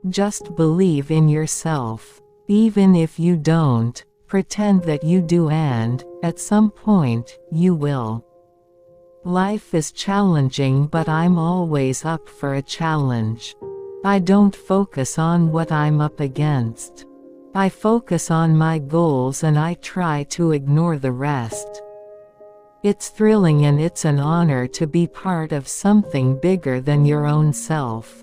Just believe in yourself. Even if you don't, pretend that you do, and, at some point, you will. Life is challenging, but I'm always up for a challenge. I don't focus on what I'm up against. I focus on my goals and I try to ignore the rest. It's thrilling and it's an honor to be part of something bigger than your own self.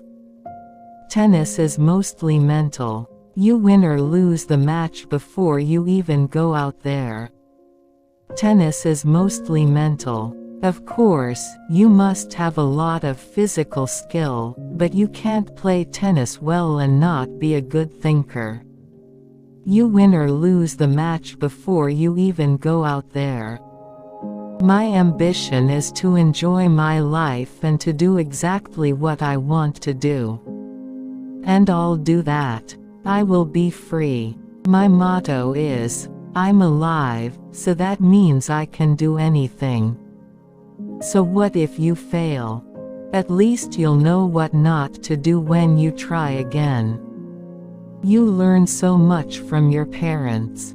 Tennis is mostly mental. You win or lose the match before you even go out there. Tennis is mostly mental. Of course, you must have a lot of physical skill, but you can't play tennis well and not be a good thinker. You win or lose the match before you even go out there. My ambition is to enjoy my life and to do exactly what I want to do. And I'll do that. I will be free. My motto is, I'm alive, so that means I can do anything. So what if you fail? At least you'll know what not to do when you try again. You learn so much from your parents.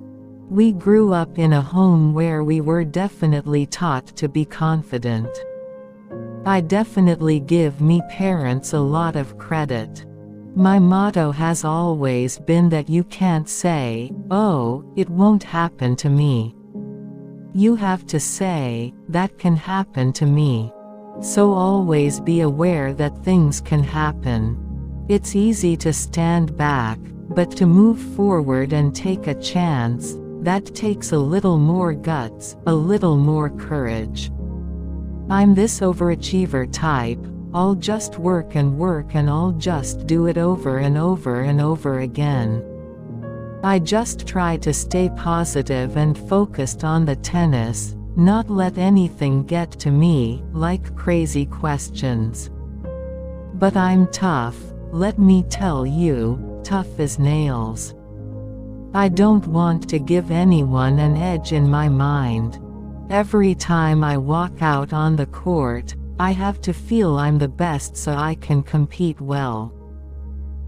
We grew up in a home where we were definitely taught to be confident. I definitely give me parents a lot of credit. My motto has always been that you can't say, "Oh, it won't happen to me." You have to say, "That can happen to me." So always be aware that things can happen. It's easy to stand back, but to move forward and take a chance, that takes a little more guts, a little more courage. I'm this overachiever type. I'll just work and I'll just do it over and over and over again. I just try to stay positive and focused on the tennis, not let anything get to me, like crazy questions. But I'm tough, let me tell you, tough as nails. I don't want to give anyone an edge in my mind. Every time I walk out on the court, I have to feel I'm the best so I can compete well.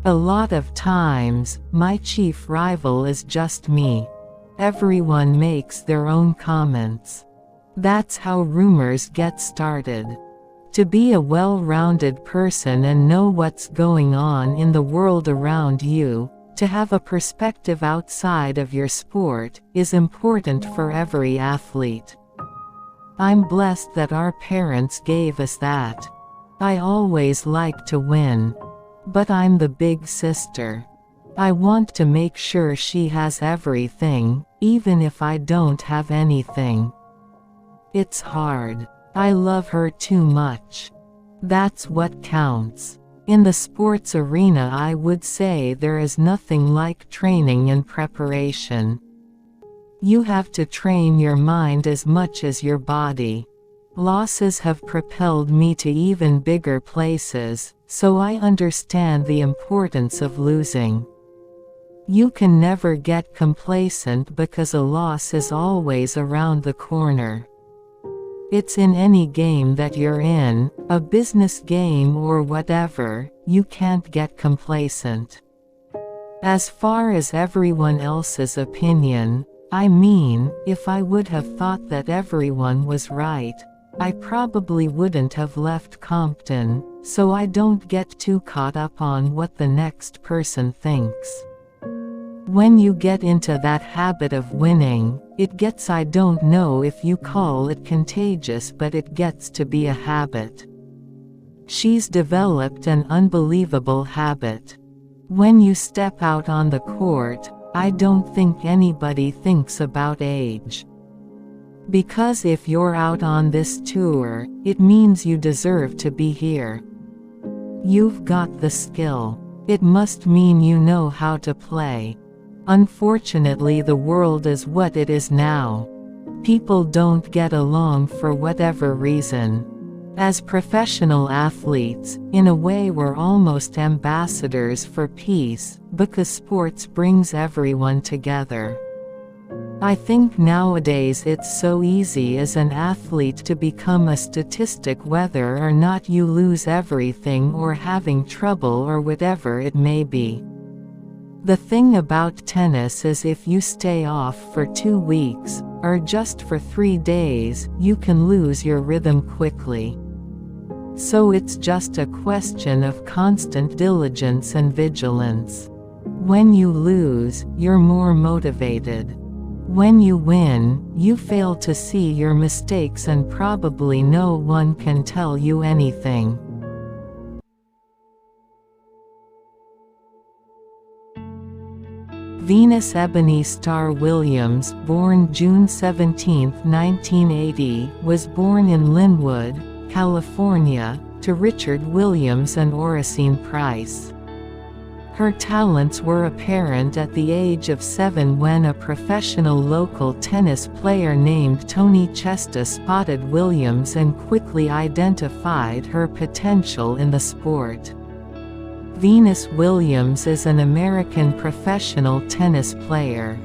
A lot of times, my chief rival is just me. Everyone makes their own comments. That's how rumors get started. To be a well-rounded person and know what's going on in the world around you, to have a perspective outside of your sport, is important for every athlete. I'm blessed that our parents gave us that. I always like to win. But I'm the big sister. I want to make sure she has everything, even if I don't have anything. It's hard. I love her too much. That's what counts. In the sports arena, I would say there is nothing like training and preparation. You have to train your mind as much as your body. Losses have propelled me to even bigger places, so I understand the importance of losing. You can never get complacent because a loss is always around the corner. It's in any game that you're in, a business game or whatever, you can't get complacent. As far as everyone else's opinion, I mean, if I would have thought that everyone was right, I probably wouldn't have left Compton, so I don't get too caught up on what the next person thinks. When you get into that habit of winning, it gets, I don't know if you call it contagious, but it gets to be a habit. She's developed an unbelievable habit. When you step out on the court, I don't think anybody thinks about age. Because if you're out on this tour, it means you deserve to be here. You've got the skill. It must mean you know how to play. Unfortunately, the world is what it is now. People don't get along for whatever reason. As professional athletes, in a way we're almost ambassadors for peace, because sports brings everyone together. I think nowadays it's so easy as an athlete to become a statistic whether or not you lose everything or having trouble or whatever it may be. The thing about tennis is if you stay off for 2 weeks, or just for 3 days, you can lose your rhythm quickly. So it's just a question of constant diligence and vigilance. When you lose, you're more motivated. When you win, you fail to see your mistakes and probably no one can tell you anything. Venus Ebony Starr Williams, born June 17, 1980, was born in Linwood, California, to Richard Williams and Oracene Price. Her talents were apparent at the age of 7 when a professional local tennis player named Tony Chesta spotted Williams and quickly identified her potential in the sport. Venus Williams is an American professional tennis player.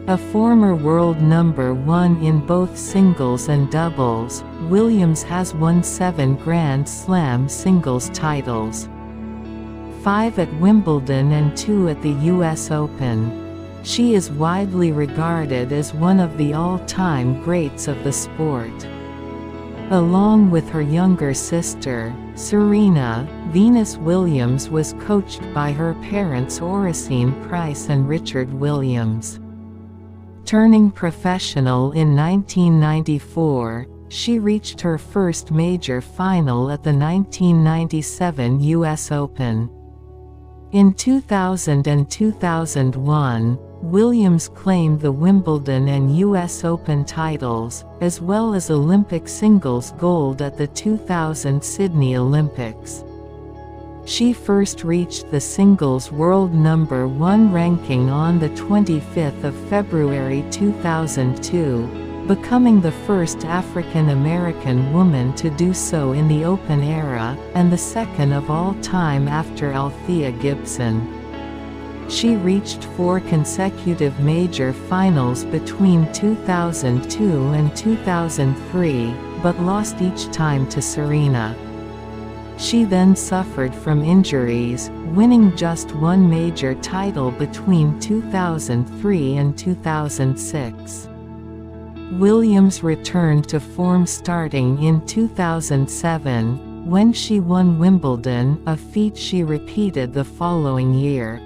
A former world #1 in both singles and doubles, Williams has won 7 Grand Slam singles titles. 5 at Wimbledon and 2 at the US Open. She is widely regarded as one of the all-time greats of the sport. Along with her younger sister, Serena, Venus Williams was coached by her parents Oracene Price and Richard Williams. Turning professional in 1994, she reached her first major final at the 1997 US Open. In 2000 and 2001, Williams claimed the Wimbledon and US Open titles, as well as Olympic singles gold at the 2000 Sydney Olympics. She first reached the singles world #1 ranking on the 25th of February 2002, becoming the first African American woman to do so in the Open era, and the second of all time after Althea Gibson. She reached 4 consecutive major finals between 2002 and 2003, but lost each time to Serena. She then suffered from injuries, winning just 1 major title between 2003 and 2006. Williams returned to form starting in 2007, when she won Wimbledon, a feat she repeated the following year.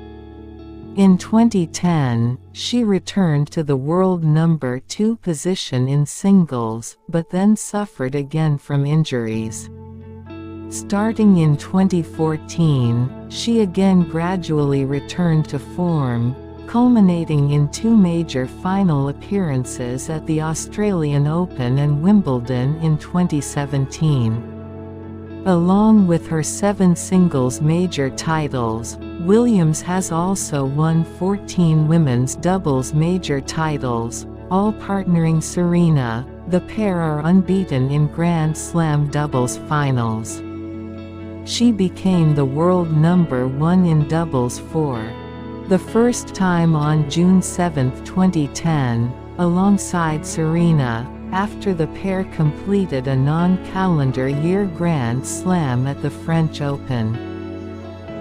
In 2010, she returned to the world #2 position in singles, but then suffered again from injuries. Starting in 2014, she again gradually returned to form, culminating in 2 major final appearances at the Australian Open and Wimbledon in 2017. Along with her 7 singles major titles, Williams has also won 14 women's doubles major titles, all partnering Serena. The pair are unbeaten in Grand Slam doubles finals. She became the world #1 in doubles for the first time on June 7, 2010, alongside Serena, after the pair completed a non-calendar year Grand Slam at the French Open.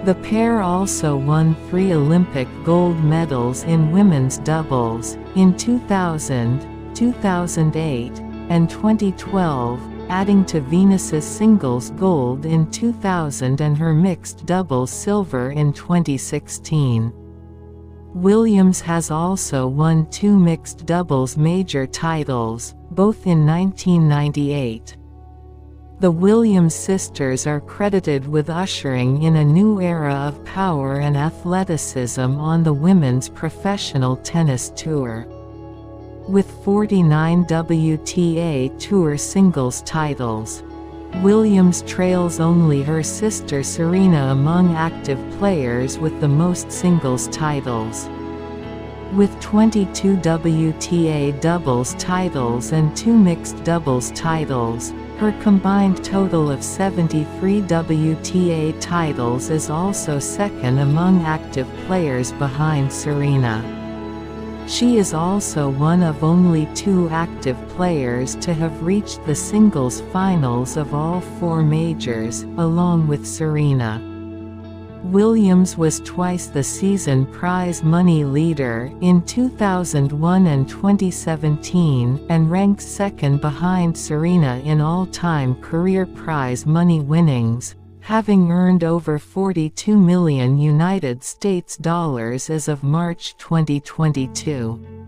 The pair also won 3 Olympic gold medals in women's doubles, in 2000, 2008, and 2012, adding to Venus's singles gold in 2000 and her mixed doubles silver in 2016. Williams has also won 2 mixed doubles major titles, both in 1998. The Williams sisters are credited with ushering in a new era of power and athleticism on the women's professional tennis tour. With 49 WTA Tour singles titles, Williams trails only her sister Serena among active players with the most singles titles. With 22 WTA doubles titles and 2 mixed doubles titles, her combined total of 73 WTA titles is also second among active players behind Serena. She is also one of only 2 active players to have reached the singles finals of all 4 majors, along with Serena. Williams was twice the season prize money leader, in 2001 and 2017, and ranks second behind Serena in all-time career prize money winnings, having earned over $42 million as of March 2022.